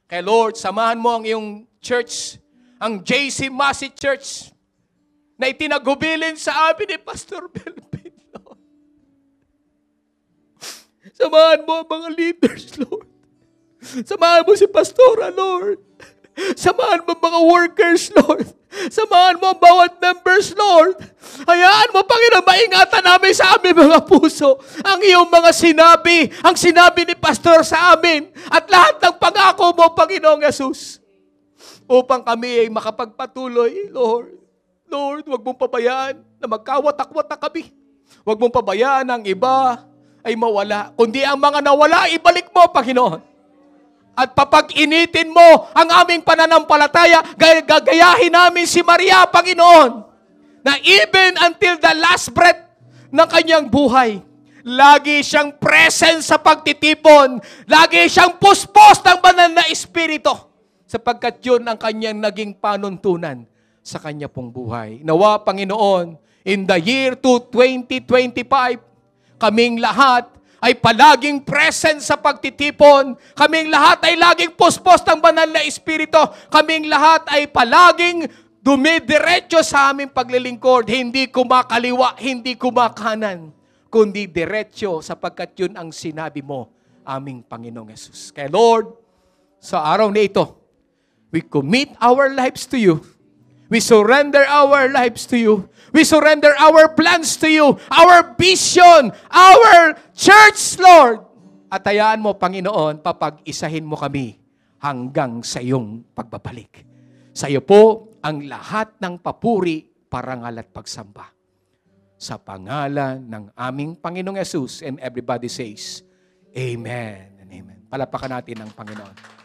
Kaya Lord, samahan mo ang iyong church, ang JC Massey Church, na itinagubilin sa amin ni Pastor Belvin, Lord. Samahan mo ang mga leaders, Lord. Samahan mo si Pastora, Lord. Samahan mo mga workers, Lord. Samahan mo ang bawat members, Lord. Hayaan mo, Panginoon, maingatan namin sa aming mga puso ang iyong mga sinabi, ang sinabi ni Pastor sa amin, at lahat ng pangako mo, Panginoong Yesus, upang kami ay makapagpatuloy, Lord. Lord, huwag mong pabayaan na magkawatak-watak kami. Huwag mong pabayaan ang iba ay mawala. Kundi ang mga nawala, ibalik mo, Panginoon. At papag-initin mo ang aming pananampalataya, gagayahin namin si Maria, Panginoon, na even until the last breath ng kanyang buhay, lagi siyang present sa pagtitipon, lagi siyang puspos ng banal na Espiritu, sapagkat yun ang kanyang naging panuntunan sa kanya pong buhay. Nawa, Panginoon, in the year 2025, kaming lahat ay palaging present sa pagtitipon. Kaming lahat ay laging puspos ng banal na Espiritu. Kaming lahat ay palaging dumidiretso sa aming paglilingkod. Hindi kumakaliwa, hindi kumakanan, kundi diretso sapagkat yun ang sinabi mo, aming Panginoong Yesus. Kaya Lord, sa araw na ito, we commit our lives to you. We surrender our lives to you. We surrender our plans to you, our vision, our church, Lord. At hayaan mo, Panginoon, papag-isahin mo kami hanggang sa iyong pagbabalik. Sa iyo po ang lahat ng papuri, parangal at pagsamba. Sa pangalan ng aming Panginoong Yesus, and everybody says, Amen and Amen. Palapakan natin ang Panginoon.